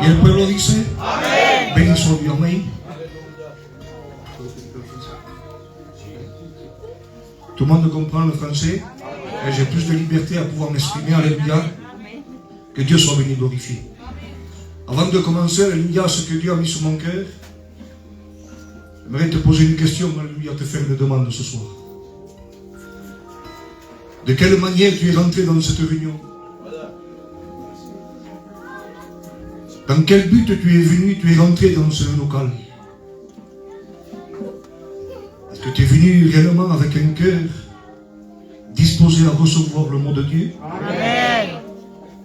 Y el pueblo dice, amén. Béni soit Dieu, amén. Tout le monde comprend le français. Et j'ai plus de liberté à pouvoir m'exprimer, alléluia. Que Dieu soit béni, glorifié. Avant de commencer, alléluia, ce que Dieu a mis sur mon cœur, j'aimerais te poser une question, alléluia, te faire une demande ce soir. De quelle manière tu es rentré dans cette réunion? Dans quel but tu es venu, tu es rentré dans ce local? Est-ce que tu es venu réellement avec un cœur disposé à recevoir le mot de Dieu? Amen.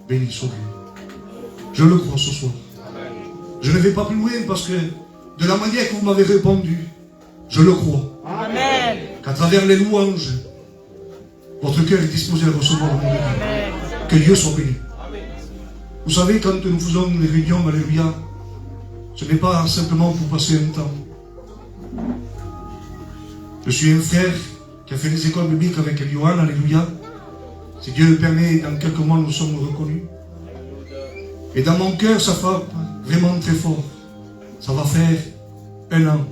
Béni soit Dieu. Je le crois ce soir. Amen. Je ne vais pas plus loin parce que de la manière que vous m'avez répondu, je le crois. Amen. Qu'à travers les louanges, votre cœur est disposé à recevoir le mot de Dieu. Amen. Que Dieu soit béni. Vous savez, quand nous faisons les réunions, alléluia, ce n'est pas simplement pour passer un temps. Je suis un frère qui a fait des écoles bibliques avec Johan, alléluia. Si Dieu le permet, dans quelques mois, nous sommes reconnus. Et dans mon cœur, ça frappe vraiment très fort. Ça va faire 1 an.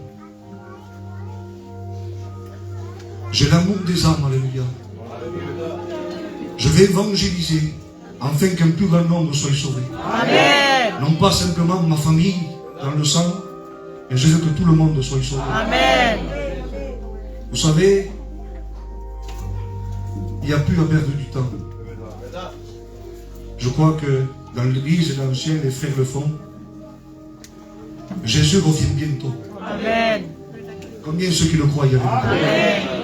J'ai l'amour des âmes, alléluia. Je vais évangéliser, afin qu'un plus grand nombre soit sauvé. Amen. Non pas simplement ma famille dans le sang, mais je veux que tout le monde soit sauvé. Amen. Vous savez, il n'y a plus à perdre du temps. Je crois que dans l'église et dans le ciel, les frères le font. Jésus revient bientôt. Amen. Combien ceux qui le croient y arrivent?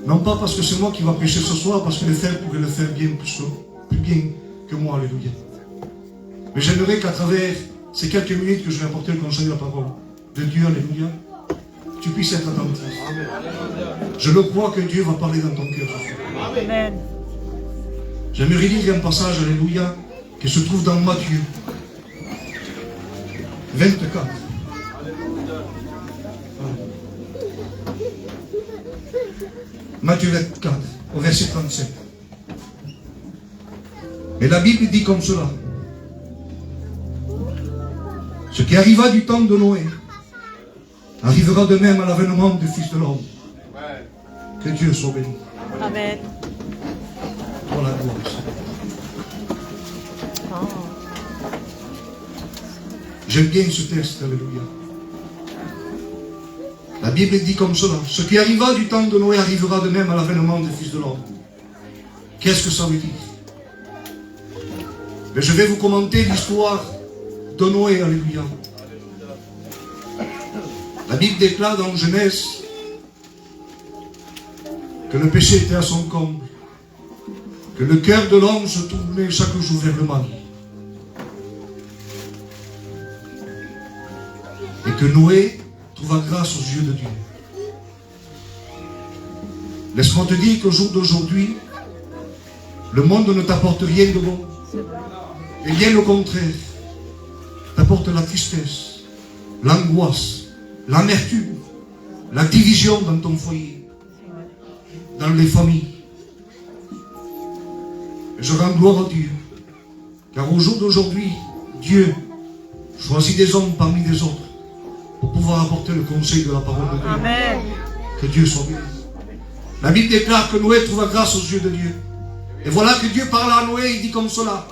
Non pas parce que c'est moi qui va prêcher ce soir, parce que les frères pourraient le faire bien plus bien que moi, alléluia. Mais j'aimerais qu'à travers ces quelques minutes que je vais apporter le conseil de la parole de Dieu, alléluia, tu puisses être attentif. Je le crois que Dieu va parler dans ton cœur ce soir. Amen. J'aimerais lire un passage, alléluia, qui se trouve dans Matthieu 24. Matthieu 24, au verset 37. Et la Bible dit comme cela. Ce qui arriva du temps de Noé arrivera de même à l'avènement du Fils de l'homme. Que Dieu soit béni. Amen. Pour la gloire. J'aime bien ce texte, alléluia. La Bible dit comme cela. Ce qui arriva du temps de Noé arrivera de même à l'avènement du Fils de l'homme. Qu'est-ce que ça veut dire? Mais je vais vous commenter l'histoire de Noé, alléluia. La Bible déclare dans Genèse que le péché était à son comble, que le cœur de l'homme se tournait chaque jour vers le mal, et que Noé trouva grâce aux yeux de Dieu. Laisse-moi te dire qu'au jour d'aujourd'hui, le monde ne t'apporte rien de bon, et bien au contraire, t'apporte la tristesse, l'angoisse, l'amertume, la division dans ton foyer, dans les familles. Et je rends gloire à Dieu, car au jour d'aujourd'hui, Dieu choisit des hommes parmi des autres pour pouvoir apporter le conseil de la parole de Dieu. Amen. Que Dieu soit béni. La Bible déclare que Noé trouva grâce aux yeux de Dieu. Et voilà que Dieu parle à Noé, il dit comme cela.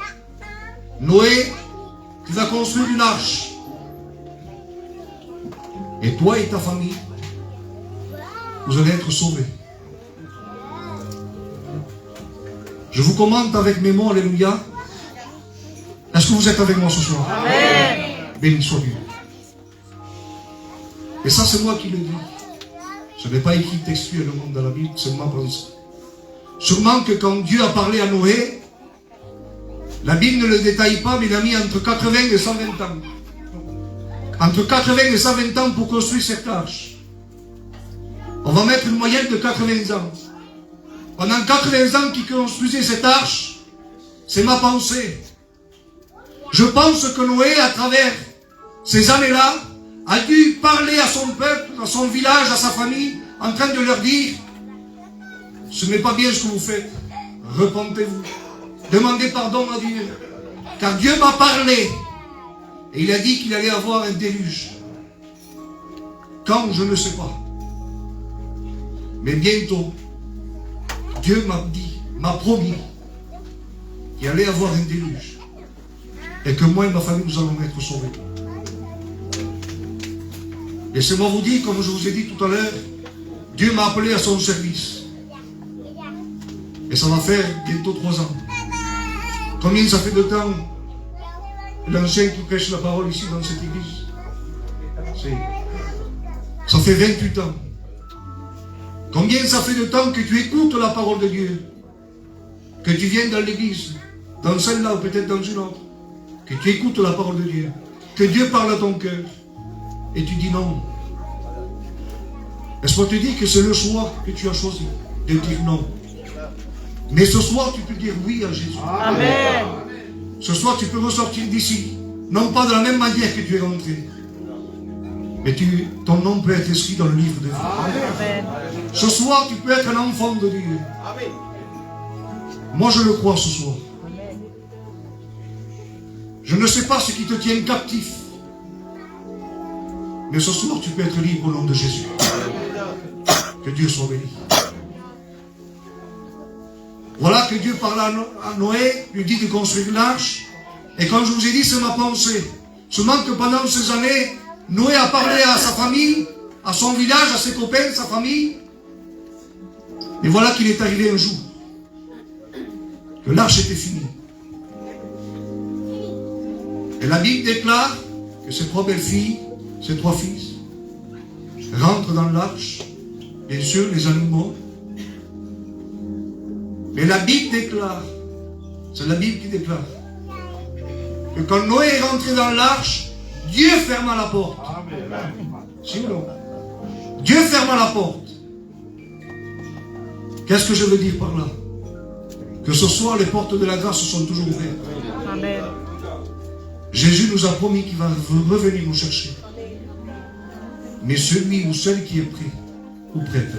Noé, tu vas construire une arche. Et toi et ta famille, vous allez être sauvés. Je vous commente avec mes mots, alléluia. Est-ce que vous êtes avec moi ce soir? Amen. Béni soit Dieu. Et ça, c'est moi qui le dis. Ce n'est pas écrit textuellement dans la Bible, c'est ma pensée. Sûrement que quand Dieu a parlé à Noé, la Bible ne le détaille pas, mais il a mis entre 80 et 120 ans. Entre 80 et 120 ans pour construire cette arche. On va mettre une moyenne de 80 ans. Pendant 80 ans qu'il construisait cette arche, c'est ma pensée. Je pense que Noé, à travers ces années-là, a dû parler à son peuple, à son village, à sa famille, en train de leur dire, ce n'est pas bien ce que vous faites, repentez-vous. Demandez pardon à Dieu. Car Dieu m'a parlé. Et il a dit qu'il allait avoir un déluge. Quand, je ne sais pas. Mais bientôt, Dieu m'a promis qu'il allait avoir un déluge. Et que moi et ma famille, nous allons être sauvés. Laissez-moi vous dire, comme je vous ai dit tout à l'heure, Dieu m'a appelé à son service. Et ça va faire bientôt 3 ans. Combien ça fait de temps, l'ancien qui prêche la parole ici dans cette église? Ça fait 28 ans. Combien ça fait de temps que tu écoutes la parole de Dieu? Que tu viens dans l'église, dans celle-là ou peut-être dans une autre, que tu écoutes la parole de Dieu, que Dieu parle à ton cœur, et tu dis non. Laisse-moi te dire que c'est le choix que tu as choisi, de dire non. Mais ce soir, tu peux dire oui à Jésus. Amen. Ce soir, tu peux ressortir d'ici, non pas de la même manière que tu es rentré, mais ton nom peut être inscrit dans le livre de vie. Amen. Ce soir, tu peux être un enfant de Dieu. Moi, je le crois ce soir. Je ne sais pas ce qui te tient captif, mais ce soir, tu peux être libre au nom de Jésus. Que Dieu soit béni. Voilà que Dieu parle à Noé, lui dit de construire l'arche. Et comme je vous ai dit, c'est ma pensée. Seulement que pendant ces années, Noé a parlé à sa famille, à son village, à ses copains, sa famille. Et voilà qu'il est arrivé un jour que l'arche était finie. Et la Bible déclare que ses 3 belles-filles, ses 3 fils, rentrent dans l'arche, bien sûr les animaux. Mais la Bible déclare, c'est la Bible qui déclare, que quand Noé est rentré dans l'arche, Dieu ferma la porte. Si ou non? Dieu ferma la porte. Qu'est-ce que je veux dire par là? Que ce soir, les portes de la grâce sont toujours ouvertes. Amen. Jésus nous a promis qu'il va revenir nous chercher. Mais celui ou celle qui est prêt ou prête,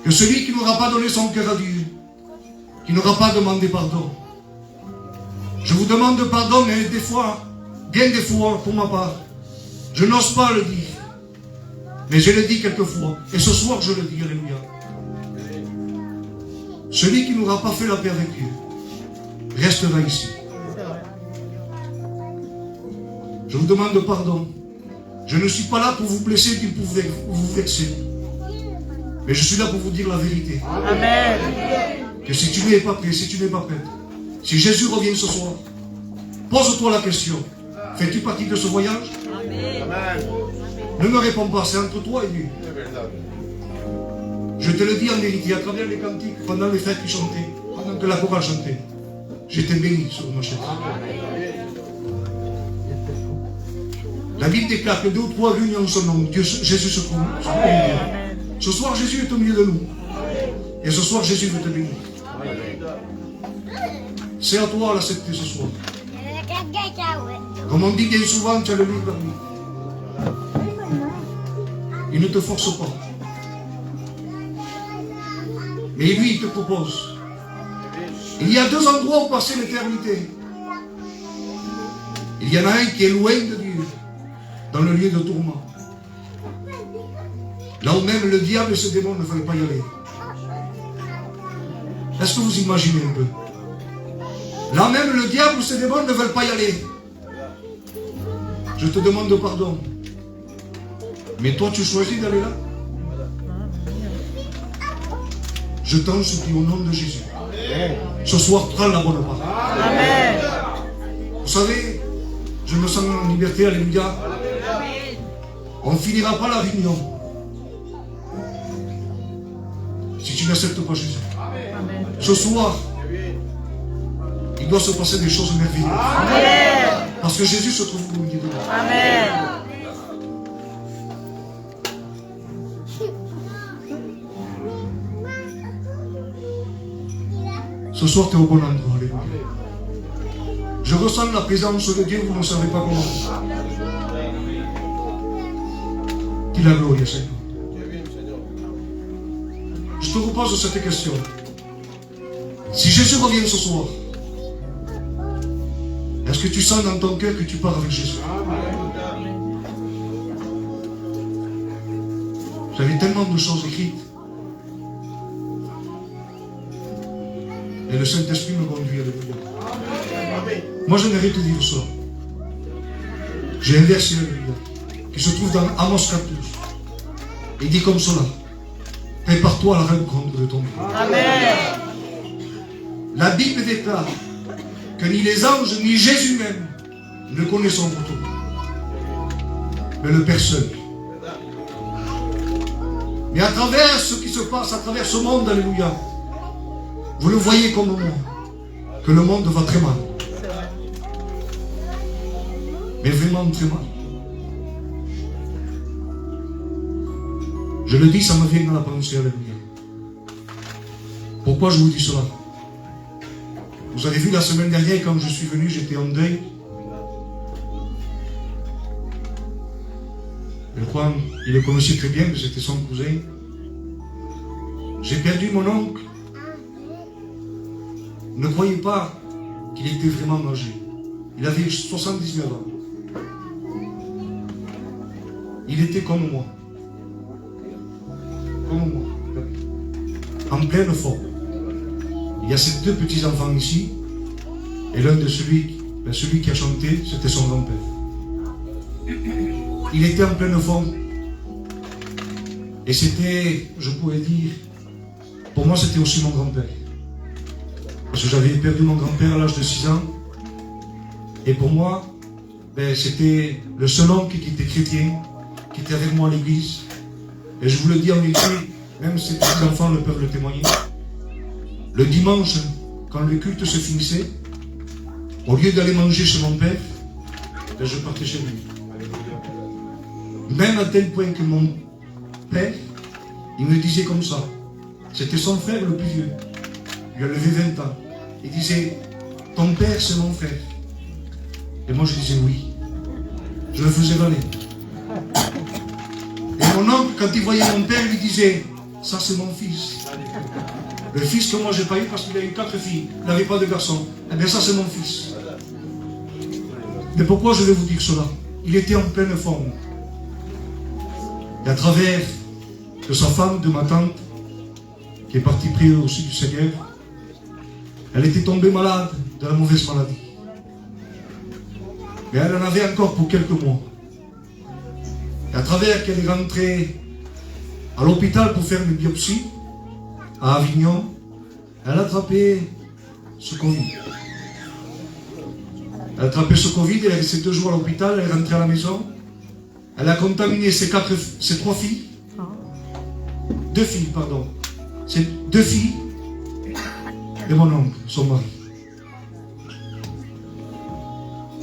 que celui qui n'aura pas donné son cœur à Dieu, qui n'aura pas demandé pardon. Je vous demande pardon, mais des fois, bien des fois, pour ma part, je n'ose pas le dire. Mais je le dis quelquefois. Et ce soir, je le dis, alléluia. Celui qui n'aura pas fait la paix avec Dieu restera ici. Je vous demande pardon. Je ne suis pas là pour vous blesser ni pour vous vexer. Mais je suis là pour vous dire la vérité. Amen. Que si tu n'es pas prêt, si tu n'es pas prête, si Jésus revient ce soir, pose-toi la question. Fais-tu partie de ce voyage? Amen. Ne me réponds pas, c'est entre toi et lui. Je te le dis en vérité, à travers les cantiques, pendant les frères qui chantaient, pendant que la chorale chantait, j'étais béni sur ma chaise. La Bible déclare que 2 ou 3 réunions en son nom, Jésus se trouve. Ce soir, Jésus est au milieu de nous. Et ce soir, Jésus veut te bénir. C'est à toi à l'accepter ce soir. Comme on dit bien souvent, tu as le libre arbitre. Il ne te force pas. Mais lui, il te propose. Il y a 2 endroits où passer l'éternité. Il y en a un qui est loin de Dieu, dans le lieu de tourment. Là où même le diable et ses démons ne veulent pas y aller. Est-ce que vous imaginez un peu? Là même le diable ou ses démons ne veulent pas y aller. Je te demande pardon. Mais toi tu choisis d'aller là. Je t'en supplie au nom de Jésus. Ce soir, prends la bonne part. Amen. Vous savez, je me sens en liberté, alléluia. On ne finira pas la réunion si tu n'acceptes pas Jésus. Amen. Ce soir, il doit se passer des choses merveilleuses. Amen. Parce que Jésus se trouve au milieu de nous. Amen. Ce soir, tu es au bon endroit. Alléluia. Je ressens la présence de Dieu, vous ne savez pas comment. Qu'il a gloire, Seigneur. Je te repose cette question. Si Jésus revient ce soir, est-ce que tu sens dans ton cœur que tu pars avec Jésus? J'avais tellement de choses écrites. Et le Saint-Esprit me conduit à l'église. Moi, j'aimerais te dire ça. J'ai un verset qui se trouve dans Amos 14. Il dit comme cela: prépare-toi à la rencontre de ton Dieu. Amen. La Bible déclare que ni les anges ni Jésus même ne connaissent son retour, mais le Père seul. Mais à travers ce qui se passe, à travers ce monde, alléluia, vous le voyez comme moi, que le monde va très mal. Mais vraiment très mal. Je le dis, ça me vient dans la pensée, alléluia. Pourquoi je vous dis cela? Vous avez vu la semaine dernière, quand je suis venu, j'étais en deuil. Le Juan, il le connaissait très bien, mais c'était son cousin. J'ai perdu mon oncle. Ne croyez pas qu'il était vraiment âgé. Il avait 79 ans. Il était comme moi. Comme moi. En pleine forme. Il y a ces deux petits-enfants ici. Et l'un de celui qui a chanté, c'était son grand-père. Il était en pleine forme. Et c'était, je pourrais dire, pour moi c'était aussi mon grand-père. Parce que j'avais perdu mon grand-père à l'âge de 6 ans. Et pour moi, c'était le seul oncle qui était chrétien, qui était avec moi à l'église. Et je vous le dis en vérité, même ces petits enfants le peuvent le témoigner. Le dimanche, quand le culte se finissait, au lieu d'aller manger chez mon père, je partais chez lui. Même à tel point que mon père, il me disait comme ça. C'était son frère le plus vieux. Il a levé 20 ans. Il disait, ton père c'est mon frère. Et moi je disais oui. Je le faisais valer. Et mon oncle, quand il voyait mon père, il lui disait, ça c'est mon fils. Le fils que moi j'ai pas eu parce qu'il a eu 4 filles. Il n'avait pas de garçon. Eh bien ça c'est mon fils. Mais pourquoi je vais vous dire cela? Il était en pleine forme. Et à travers de sa femme, de ma tante, qui est partie prier aussi du Seigneur, elle était tombée malade de la mauvaise maladie. Mais elle en avait encore pour quelques mois. Et à travers qu'elle est rentrée à l'hôpital pour faire une biopsie, à Avignon, elle a attrapé ce Covid. Elle a attrapé ce Covid, elle est restée 2 jours à l'hôpital, elle est rentrée à la maison. Elle a contaminé ses 3 filles. 2 filles, pardon. C'est 2 filles et mon oncle, son mari.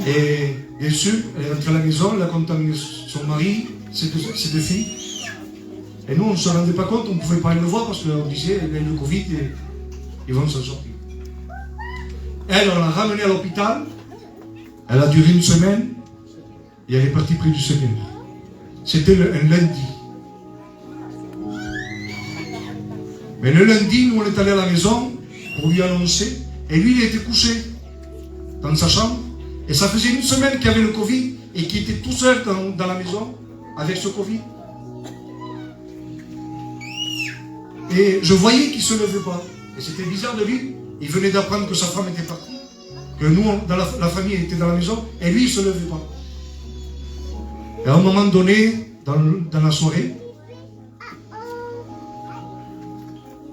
Et bien sûr, elle est rentrée à la maison, elle a contaminé son mari, ses deux filles. Et nous, on ne se rendait pas compte, on ne pouvait pas le voir parce qu'on disait, elle a eu le Covid et ils vont s'en sortir. Elle, on l'a ramenée à l'hôpital. Elle a duré 1 semaine et elle est partie près du Seigneur. C'était un lundi. Mais le lundi, nous on est allé à la maison pour lui annoncer. Et lui, il était couché dans sa chambre. Et ça faisait 1 semaine qu'il avait le Covid et qu'il était tout seul dans la maison avec ce Covid. Et je voyais qu'il ne se levait pas. Et c'était bizarre de lui. Il venait d'apprendre que sa femme était partie. Que nous, dans la famille, était dans la maison. Et lui, il ne se levait pas. Et à un moment donné, dans la soirée,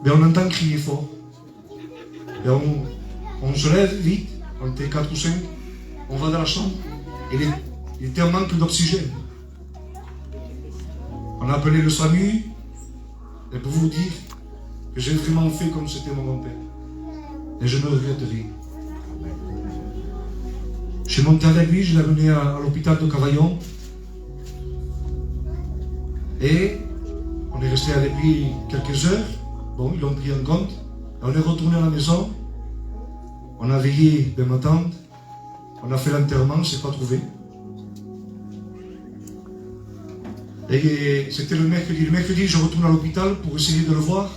on entend crier fort. Et on se lève vite, on était 4 ou 5, on va dans la chambre, et il était en manque d'oxygène. On a appelé le SAMU, et pour vous dire que j'ai vraiment fait comme c'était mon grand-père. Et je ne regrette rien. Je suis monté avec lui, je l'ai amené à l'hôpital de Cavaillon. Et on est resté avec lui quelques heures. Bon, ils l'ont pris en compte. Et on est retourné à la maison. On a veillé de ma tante. On a fait l'enterrement, on ne s'est pas trouvé. Et c'était le mercredi. Le mercredi, je retourne à l'hôpital pour essayer de le voir.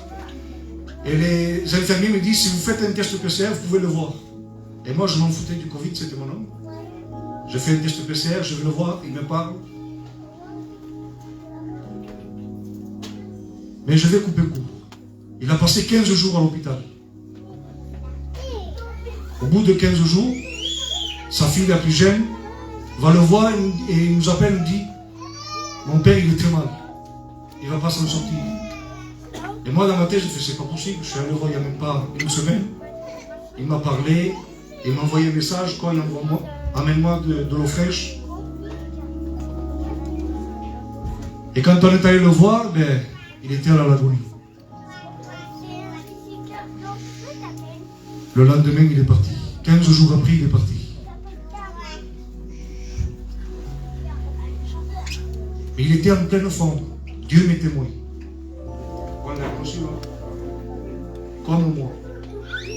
Et les infirmiers me disent, si vous faites un test PCR, vous pouvez le voir. Et moi, je m'en foutais du Covid, c'était mon homme. Je fais un test PCR, je vais le voir, il me parle. Mais je vais couper court. Il a passé 15 jours à l'hôpital. Au bout de 15 jours, sa fille la plus jeune va le voir et il nous appelle, nous dit, mon père il est très mal. Il ne va pas s'en sortir. Et moi dans ma tête, je fais, c'est pas possible. Je suis allé le voir il n'y a même pas une semaine. Il m'a parlé, il m'a envoyé un message, quoi, il envoie moi, amène-moi de l'eau fraîche. Et quand on est allé le voir, ben, il était à la Lagonie. Le lendemain, il est parti. 15 jours après, il est parti. Mais il était en pleine forme. Dieu m'est témoin. Comme moi.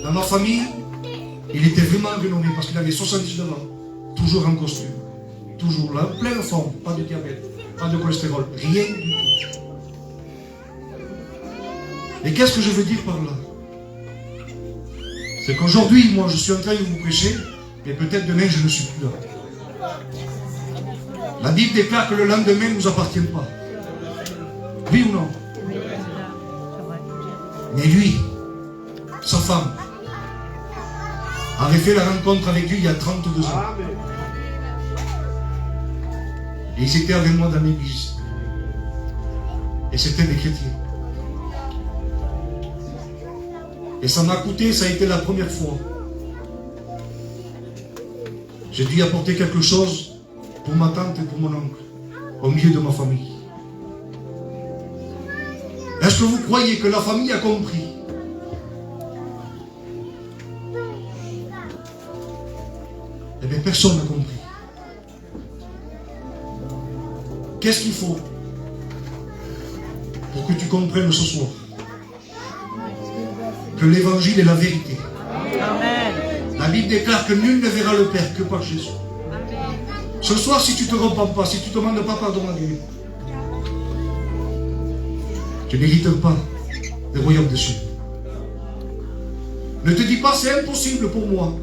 Dans ma famille, il était vraiment renommé parce qu'il avait 79 ans. Toujours en costume. Toujours là, en pleine forme. Pas de diabète, pas de cholestérol. Rien du tout. Et qu'est-ce que je veux dire par là? C'est qu'aujourd'hui, moi, je suis en train de vous prêcher, mais peut-être demain, je ne suis plus là. La Bible déclare que le lendemain ne nous appartient pas. Oui ou non? Mais lui, sa femme, avait fait la rencontre avec lui il y a 32 ans. Et ils étaient avec moi dans l'église. Et c'était des chrétiens. Et ça m'a coûté, ça a été la première fois. J'ai dû apporter quelque chose pour ma tante et pour mon oncle, au milieu de ma famille. Est-ce que vous croyez que la famille a compris? Eh bien, personne n'a compris. Qu'est-ce qu'il faut pour que tu comprennes ce soir que l'évangile est la vérité? Amen. La Bible déclare que nul ne verra le Père que par Jésus. Ce soir, si tu ne te repens pas, si tu ne demandes pas pardon à Dieu, tu ne mérites pas le royaume des cieux. Ne te dis pas, c'est impossible pour moi.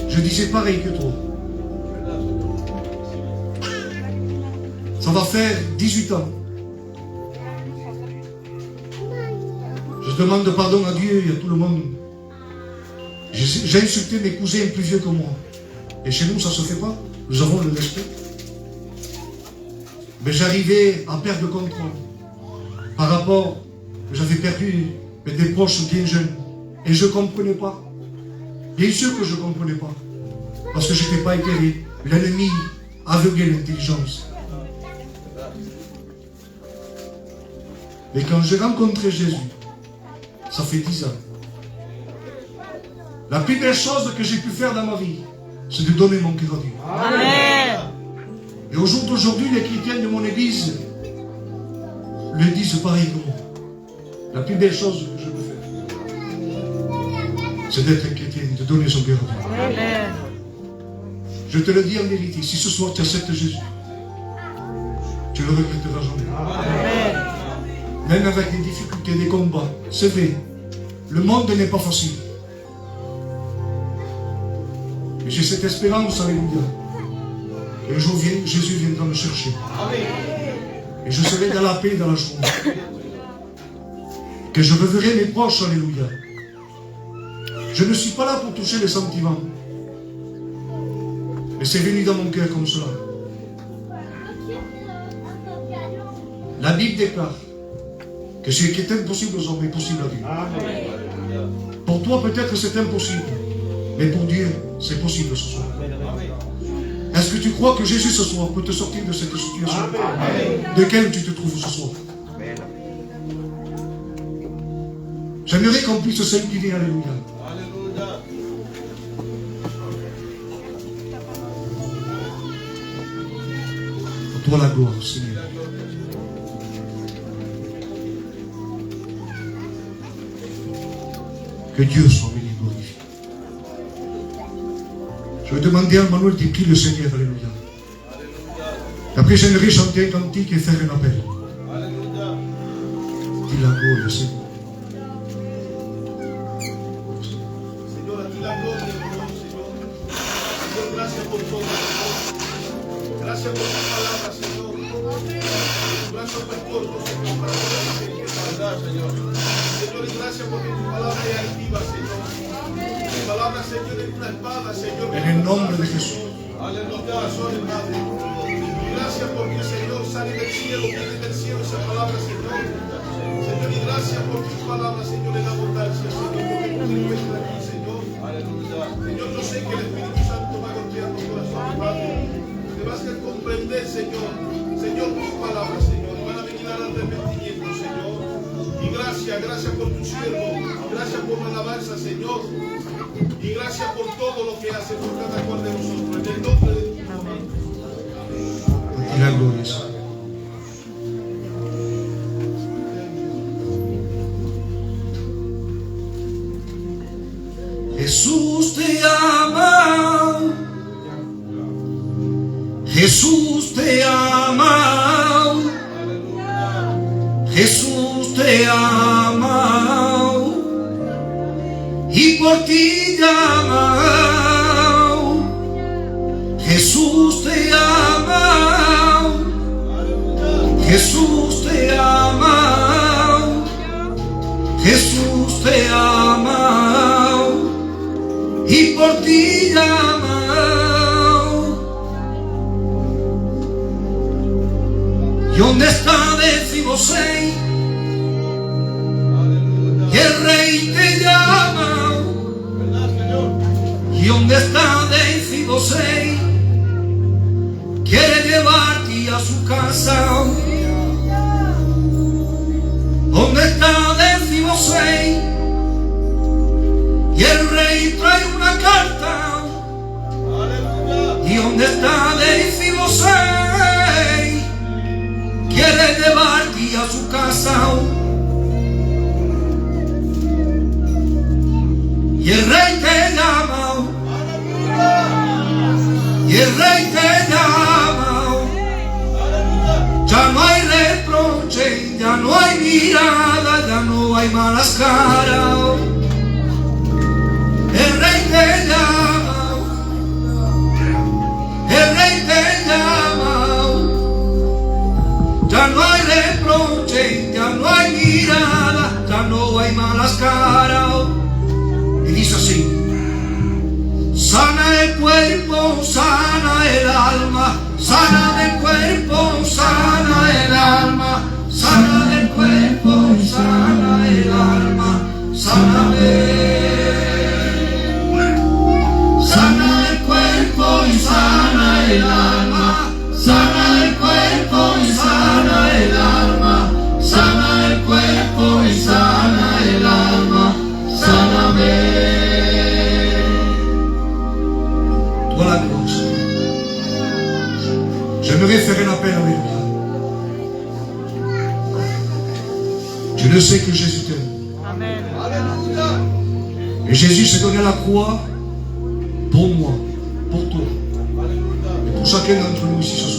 Je disais pareil que toi. Ça va faire 18 ans. Je demande pardon à Dieu et à tout le monde. J'ai insulté mes cousins plus vieux que moi. Et chez nous, ça ne se fait pas. Nous avons le respect. Mais j'arrivais à perdre le contrôle. Par rapport, j'avais perdu des proches bien jeunes. Et je ne comprenais pas. Bien sûr que je ne comprenais pas. Parce que je n'étais pas éclairé. L'ennemi aveuglait l'intelligence. Mais quand j'ai rencontré Jésus, ça fait 10 ans. La plus belle chose que j'ai pu faire dans ma vie, c'est de donner mon cœur à Dieu. Amen. Et au jour d'aujourd'hui, les chrétiens de mon église le disent pareil que moi. La plus belle chose que je peux faire, c'est d'être un chrétien, de donner son cœur à Dieu. Amen. Je te le dis en vérité, si ce soir tu acceptes Jésus, tu ne le regretteras jamais. Amen. Même avec des difficultés, des combats, c'est vrai, le monde n'est pas facile. Mais j'ai cette espérance, alléluia. Un jour, Jésus viendra me chercher. Et je serai dans la paix et dans la joie. Que je reverrai mes proches, alléluia. Je ne suis pas là pour toucher les sentiments. Mais c'est venu dans mon cœur comme cela. La Bible déclare que ce qui est impossible aux hommes est possible à Dieu. Pour toi, peut-être c'est impossible. Mais pour Dieu, c'est possible ce soir. Est-ce que tu crois que Jésus ce soir peut te sortir de cette situation de laquelle tu te trouves ce soir? J'aimerais qu'on puisse s'incliner, alléluia. Pour toi la gloire, Seigneur. Que Dieu soit béni et glorifié. Je vais demander à Emmanuel de prier le Seigneur, alléluia. Et après, j'aimerais chanter un cantique et faire un appel. Dis la gloire, Seigneur. gracias por todo, Señor. Gracias por tu palabra, Señor. Tu brazo es corto, Señor, para poder que saldrá, Señor. Señor, y gracias porque tu palabra es activa, Señor. Tu palabra, Señor, es una espada, Señor. En el nombre de Jesús. Aleluya, Padre. Y gracias porque, Señor, sale del cielo, viene del cielo esa palabra, Señor. Señor, y gracias por tu palabra, Señor, en abundancia, Señor, porque tú te encuentras aquí, Señor. Aleluya. Señor, yo sé que el Espíritu Santo va a golpear tu corazón, Padre. Te vas a comprender, Señor. Señor, tu palabra, Señor. Y van a venir al arrepentimiento, Señor. Y gracias por tu siervo. Gracias por la alabanza, Señor. Y gracias por todo lo que hace por cada cual de nosotros. En el nombre de tu nombre. Y la gloria, Señor. Jesús te ama. Jesús te ama. Jesús te ama. Y por ti llama. Jesús te ama. Jesús te ama. Jesús te ama. Y por ti llama. ¿Y dónde está Decibosei? Y el rey te llama. ¿Y dónde está Decibosei? Quiere llevarte a su casa. ¿Dónde está Decibosei? Y el rey trae una carta. ¿Y dónde está Decibosei? Quiere llevarte a su casa. Y el rey te llama. Y el rey te llama. Ya no hay reproche, ya no hay mirada, ya no hay malas caras. El rey te llama. El rey te llama. Ya no hay reproche, ya no hay mirada, ya no hay malas caras. Y dice así: sana el cuerpo, sana el alma, sana el cuerpo, sana el alma, sana el cuerpo y sana el alma, sáname. Sana el cuerpo y sana el alma, sana el cuerpo y sana el alma, sana el cuerpo y sana el alma, sáname. Voilà, j'aimerais faire un appel avec toi. Tu le sais que Jésus t'aime. Amen. Et Jésus s'est donné à la croix pour moi, pour toi, et pour chacun d'entre nous ici ce soir.